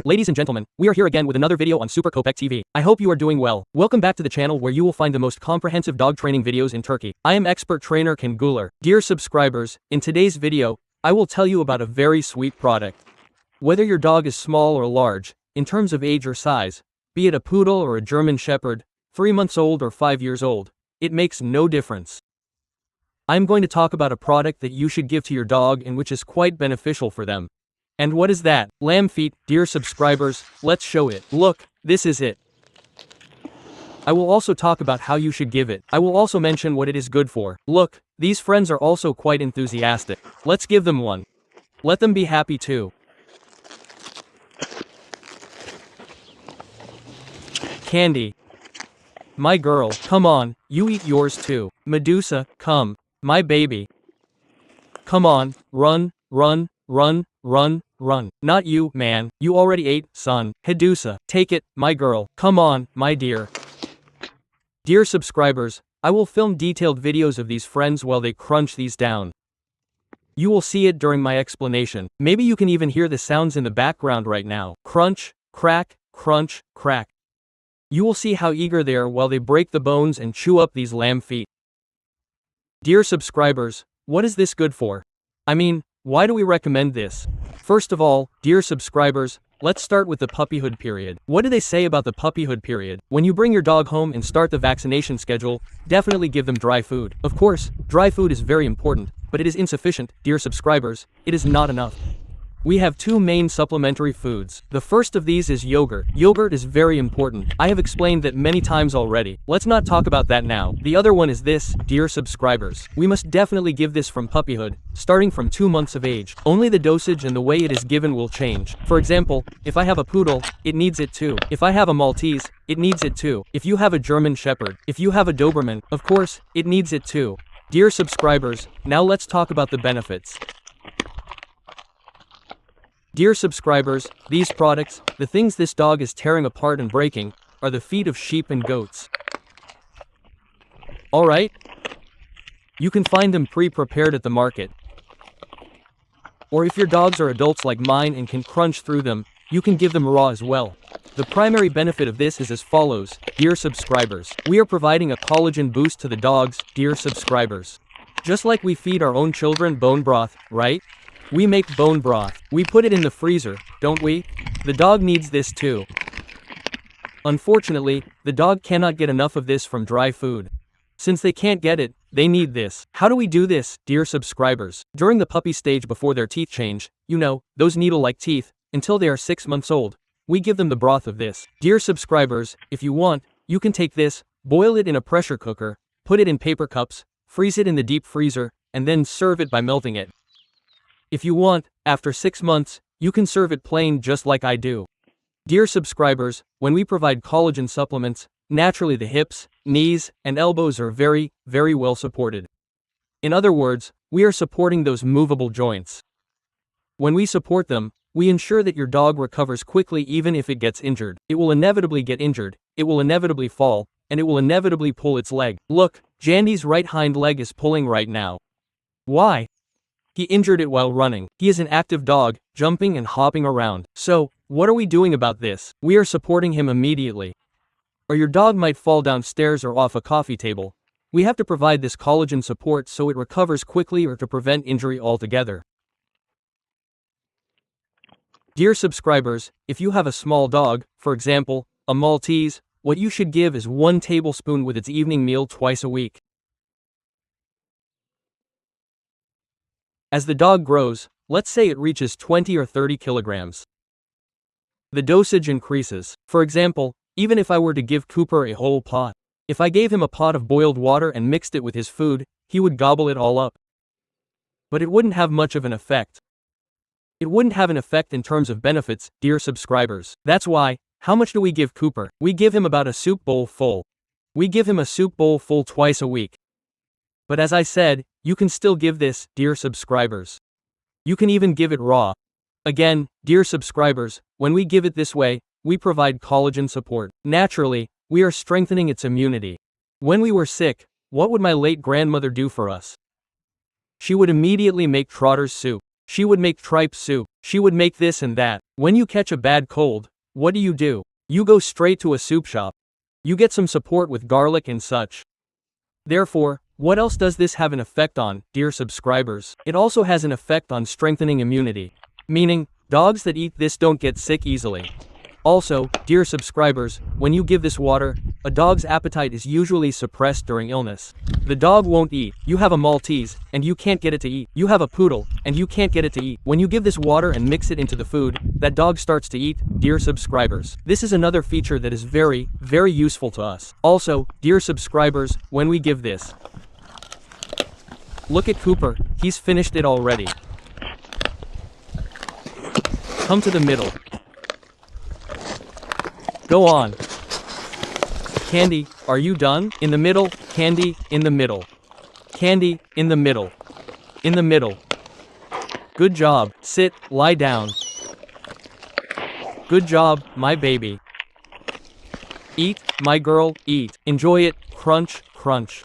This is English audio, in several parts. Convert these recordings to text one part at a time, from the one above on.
Ladies and gentlemen, we are here again with another video on Super Köpek TV. I hope you are doing well. Welcome back to the channel where you will find the most comprehensive dog training videos in Turkey. I am expert trainer Can Guler. Dear subscribers, in today's video, I will tell you about a very sweet product. Whether your dog is small or large, in terms of age or size, be it a poodle or a German shepherd, 3 months old or 5 years old, it makes no difference. I am going to talk about a product that you should give to your dog and which is quite beneficial for them. And what is that? Lamb feet. Dear subscribers, let's show it. Look, this is it. I will also talk about how you should give it. I will also mention what it is good for. Look, these friends are also quite enthusiastic. Let's give them one. Let them be happy too. Candy. My girl, come on, you eat yours too. Medusa, come. My baby. Come on, run, run, run, run, run. Not you, man. You already ate, son. Medusa, take it, my girl. Come on, my dear. Dear subscribers, I will film detailed videos of these friends while they crunch these down. You will see it during my explanation. Maybe you can even hear the sounds in the background right now. Crunch, crack, crunch, crack. You will see how eager they are while they break the bones and chew up these lamb feet. Dear subscribers, what is this good for? I mean, why do we recommend this? First of all, dear subscribers, let's start with the puppyhood period. What do they say about the puppyhood period? When you bring your dog home and start the vaccination schedule, definitely give them dry food. Of course, dry food is very important, but it is insufficient, dear subscribers. It is not enough. We have two main supplementary foods. The first of these is yogurt. Yogurt is very important. I have explained that many times already. Let's not talk about that now. The other one is this, dear subscribers. We must definitely give this from puppyhood, starting from 2 months of age. Only the dosage and the way it is given will change. For example, if I have a poodle, it needs it too. If I have a Maltese, it needs it too. If you have a German shepherd, if you have a Doberman, of course, it needs it too. Dear subscribers, now let's talk about the benefits. Dear subscribers, these products, the things this dog is tearing apart and breaking, are the feet of sheep and goats. Alright? You can find them pre-prepared at the market. Or if your dogs are adults like mine and can crunch through them, you can give them raw as well. The primary benefit of this is as follows, dear subscribers. We are providing a collagen boost to the dogs, dear subscribers. Just like we feed our own children bone broth, right? We make bone broth. We put it in the freezer, don't we? The dog needs this too. Unfortunately, the dog cannot get enough of this from dry food. Since they can't get it, they need this. How do we do this, dear subscribers? During the puppy stage before their teeth change, you know, those needle-like teeth, until they are 6 months old, we give them the broth of this. Dear subscribers, if you want, you can take this, boil it in a pressure cooker, put it in paper cups, freeze it in the deep freezer, and then serve it by melting it. If you want, after 6 months, you can serve it plain just like I do. Dear subscribers, when we provide collagen supplements, naturally the hips, knees, and elbows are very, very well supported. In other words, we are supporting those movable joints. When we support them, we ensure that your dog recovers quickly even if it gets injured. It will inevitably get injured, it will inevitably fall, and it will inevitably pull its leg. Look, Jandy's right hind leg is pulling right now. Why? He injured it while running. He is an active dog, jumping and hopping around. So, what are we doing about this? We are supporting him immediately. Or your dog might fall downstairs or off a coffee table. We have to provide this collagen support so it recovers quickly or to prevent injury altogether. Dear subscribers, if you have a small dog, for example, a Maltese, what you should give is 1 tablespoon with its evening meal twice a week. As the dog grows, let's say it reaches 20 or 30 kilograms. The dosage increases. For example, even if I were to give Cooper a whole pot, if I gave him a pot of boiled water and mixed it with his food, he would gobble it all up. But it wouldn't have much of an effect. It wouldn't have an effect in terms of benefits, dear subscribers. That's why, how much do we give Cooper? We give him about a soup bowl full. We give him a soup bowl full twice a week. But as I said, you can still give this, dear subscribers. You can even give it raw. Again, dear subscribers, when we give it this way, we provide collagen support. Naturally, we are strengthening its immunity. When we were sick, what would my late grandmother do for us? She would immediately make Trotter's soup. She would make tripe soup. She would make this and that. When you catch a bad cold, what do? You go straight to a soup shop. You get some support with garlic and such. Therefore, what else does this have an effect on, dear subscribers? It also has an effect on strengthening immunity. Meaning, dogs that eat this don't get sick easily. Also, dear subscribers, when you give this water, a dog's appetite is usually suppressed during illness. The dog won't eat. You have a Maltese, and you can't get it to eat. You have a poodle, and you can't get it to eat. When you give this water and mix it into the food, that dog starts to eat, dear subscribers. This is another feature that is very, very useful to us. Also, dear subscribers, when we give this. Look at Cooper, he's finished it already. Come to the middle. Go on. Candy, are you done? In the middle, Candy, in the middle. Candy, in the middle. In the middle. Good job, sit, lie down. Good job, my baby. Eat, my girl, eat. Enjoy it, crunch, crunch.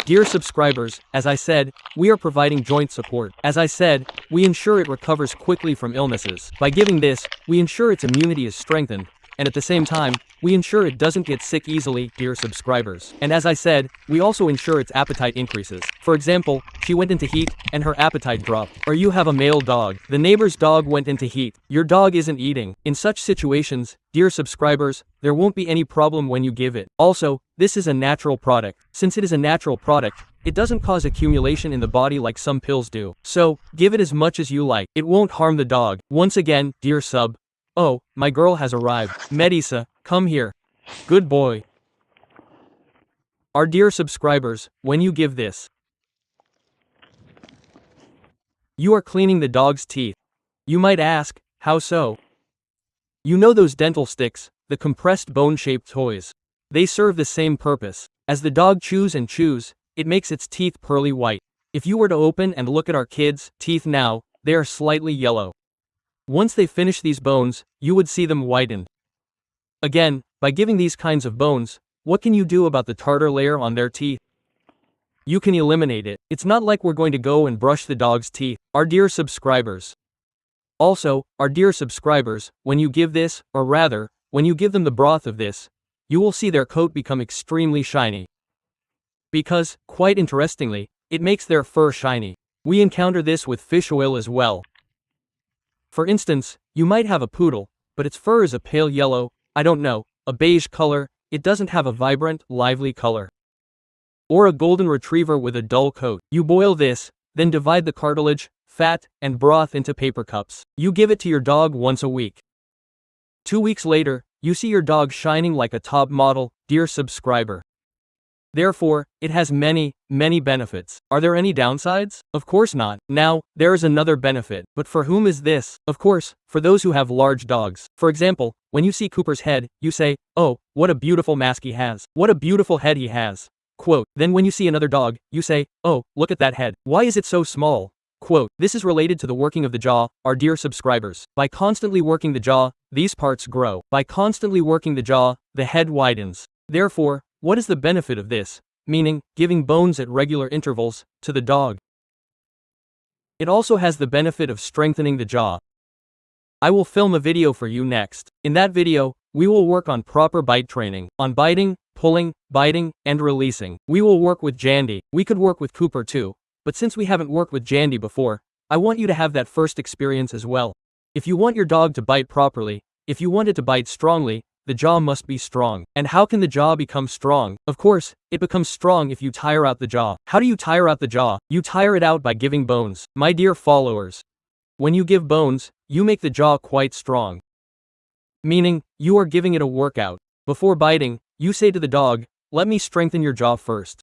Dear subscribers, as I said, we are providing joint support. As I said, we ensure it recovers quickly from illnesses. By giving this, we ensure its immunity is strengthened, and at the same time, we ensure it doesn't get sick easily, dear subscribers. And as I said, we also ensure its appetite increases. For example, she went into heat, and her appetite dropped. Or you have a male dog. The neighbor's dog went into heat. Your dog isn't eating. In such situations, dear subscribers, there won't be any problem when you give it. Also, this is a natural product. Since it is a natural product, it doesn't cause accumulation in the body like some pills do. So, give it as much as you like. It won't harm the dog. Once again, dear sub. Oh, my girl has arrived. Medisa, come here. Good boy. Our dear subscribers, when you give this, you are cleaning the dog's teeth. You might ask, how so? You know those dental sticks, the compressed bone-shaped toys. They serve the same purpose. As the dog chews and chews, it makes its teeth pearly white. If you were to open and look at our kids' teeth now, they are slightly yellow. Once they finish these bones, you would see them whitened. Again, by giving these kinds of bones, what can you do about the tartar layer on their teeth? You can eliminate it. It's not like we're going to go and brush the dog's teeth. Our dear subscribers. Also, our dear subscribers, when you give this, or rather, when you give them the broth of this, you will see their coat become extremely shiny. Because, quite interestingly, it makes their fur shiny. We encounter this with fish oil as well. For instance, you might have a poodle, but its fur is a pale yellow, I don't know, a beige color, it doesn't have a vibrant, lively color. Or a golden retriever with a dull coat. You boil this, then divide the cartilage, fat, and broth into paper cups. You give it to your dog once a week. 2 weeks later, you see your dog shining like a top model, dear subscriber. Therefore, it has many, many benefits. Are there any downsides? Of course not. Now, there is another benefit. But for whom is this? Of course, for those who have large dogs. For example, when you see Cooper's head, you say, oh, what a beautiful mask he has. What a beautiful head he has. Quote, then when you see another dog, you say, oh, look at that head. Why is it so small? Quote, this is related to the working of the jaw, our dear subscribers. By constantly working the jaw, these parts grow. By constantly working the jaw, the head widens. Therefore, what is the benefit of this? Meaning, giving bones at regular intervals, to the dog. It also has the benefit of strengthening the jaw. I will film a video for you next. In that video, we will work on proper bite training, on biting, pulling, biting, and releasing. We will work with Jandy. We could work with Cooper too, but since we haven't worked with Jandy before, I want you to have that first experience as well. If you want your dog to bite properly, if you want it to bite strongly, the jaw must be strong. And how can the jaw become strong? Of course, it becomes strong if you tire out the jaw. How do you tire out the jaw? You tire it out by giving bones. My dear followers, when you give bones, you make the jaw quite strong. Meaning, you are giving it a workout. Before biting, you say to the dog, let me strengthen your jaw first.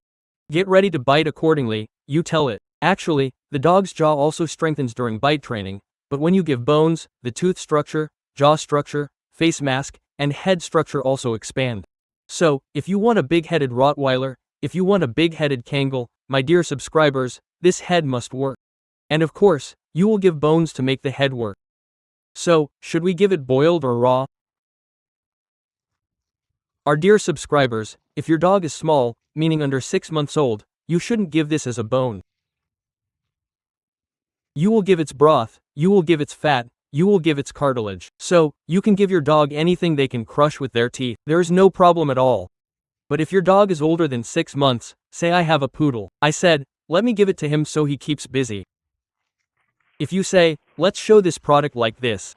Get ready to bite accordingly, you tell it. Actually, the dog's jaw also strengthens during bite training, but when you give bones, the tooth structure, jaw structure, face mask, and head structure also expand. So, if you want a big-headed Rottweiler, if you want a big-headed Kangal, my dear subscribers, this head must work. And of course, you will give bones to make the head work. So, should we give it boiled or raw? Our dear subscribers, if your dog is small, meaning under 6 months old, you shouldn't give this as a bone. You will give its broth, you will give its fat, you will give its cartilage. So, you can give your dog anything they can crush with their teeth. There is no problem at all. But if your dog is older than 6 months, say I have a poodle. I said, let me give it to him so he keeps busy. If you say, let's show this product like this.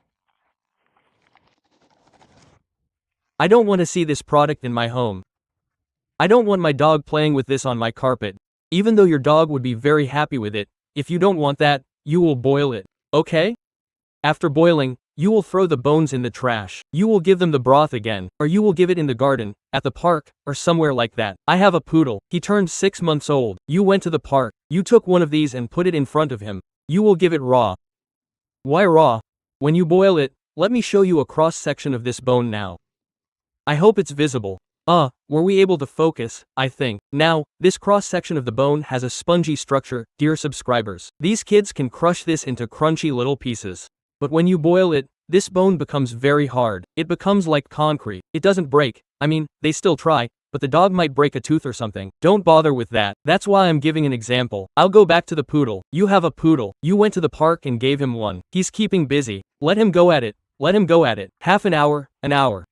I don't want to see this product in my home. I don't want my dog playing with this on my carpet. Even though your dog would be very happy with it, if you don't want that, you will boil it. Okay? After boiling, you will throw the bones in the trash. You will give them the broth again, or you will give it in the garden, at the park, or somewhere like that. I have a poodle. He turned 6 months old. You went to the park. You took one of these and put it in front of him. You will give it raw. Why raw? When you boil it, let me show you a cross-section of this bone now. I hope it's visible. Were we able to focus? I think. Now, this cross-section of the bone has a spongy structure, dear subscribers. These kids can crush this into crunchy little pieces. But when you boil it, this bone becomes very hard. It becomes like concrete. It doesn't break. I mean, they still try, but the dog might break a tooth or something. Don't bother with that. That's why I'm giving an example. I'll go back to the poodle. You have a poodle. You went to the park and gave him one. He's keeping busy. Let him go at it. Let him go at it. Half an hour.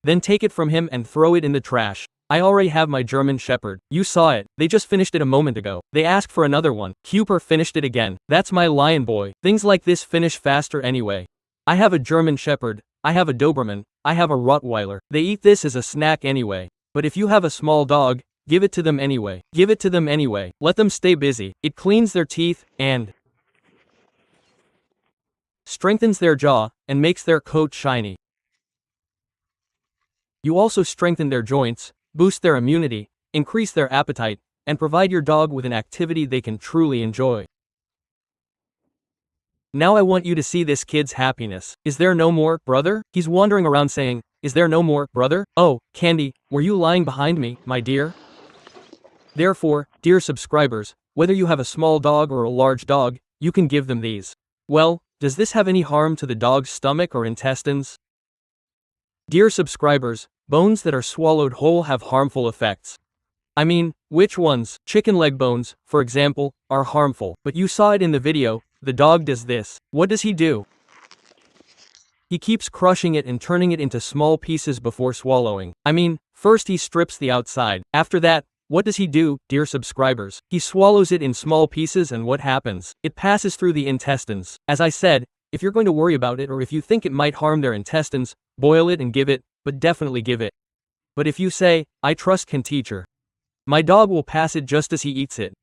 Then take it from him and throw it in the trash. I already have my German Shepherd. You saw it. They just finished it a moment ago. They asked for another one. Cooper finished it again. That's my lion boy. Things like this finish faster anyway. I have a German Shepherd. I have a Doberman. I have a Rottweiler. They eat this as a snack anyway. But if you have a small dog, give it to them anyway. Give it to them anyway. Let them stay busy. It cleans their teeth and strengthens their jaw and makes their coat shiny. You also strengthen their joints, boost their immunity, increase their appetite, and provide your dog with an activity they can truly enjoy. Now I want you to see this kid's happiness. Is there no more, brother? He's wandering around saying, is there no more, brother? Oh, Candy, were you lying behind me, my dear? Therefore, dear subscribers, whether you have a small dog or a large dog, you can give them these. Well, does this have any harm to the dog's stomach or intestines? Dear subscribers, bones that are swallowed whole have harmful effects. I mean, which ones? Chicken leg bones, for example, are harmful. But you saw it in the video, the dog does this. What does he do? He keeps crushing it and turning it into small pieces before swallowing. I mean, first he strips the outside. After that, what does he do, dear subscribers? He swallows it in small pieces and what happens? It passes through the intestines. As I said, if you're going to worry about it or if you think it might harm their intestines, boil it and give it, but definitely give it. But if you say, I trust Can teacher, my dog will pass it just as he eats it,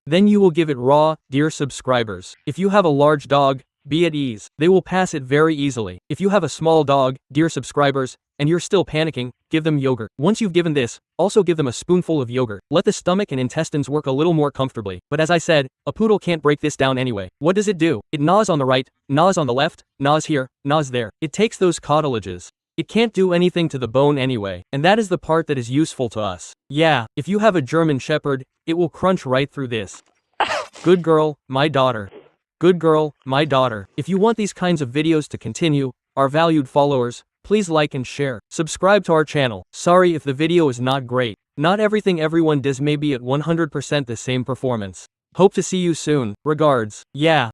then you will give it raw, dear subscribers. If you have a large dog, be at ease. They will pass it very easily. If you have a small dog, dear subscribers, and you're still panicking, give them yogurt. Once you've given this, also give them a spoonful of yogurt. Let the stomach and intestines work a little more comfortably. But as I said, a poodle can't break this down anyway. What does it do? It gnaws on the right, gnaws on the left, gnaws here, gnaws there. It takes those cartilages. It can't do anything to the bone anyway, and that is the part that is useful to us. Yeah, if you have a German Shepherd, it will crunch right through this. Good girl, my daughter. Good girl, my daughter. If you want these kinds of videos to continue, our valued followers, please like and share. Subscribe to our channel. Sorry if the video is not great. Not everything everyone does may be at 100% the same performance. Hope to see you soon. Regards. Yeah.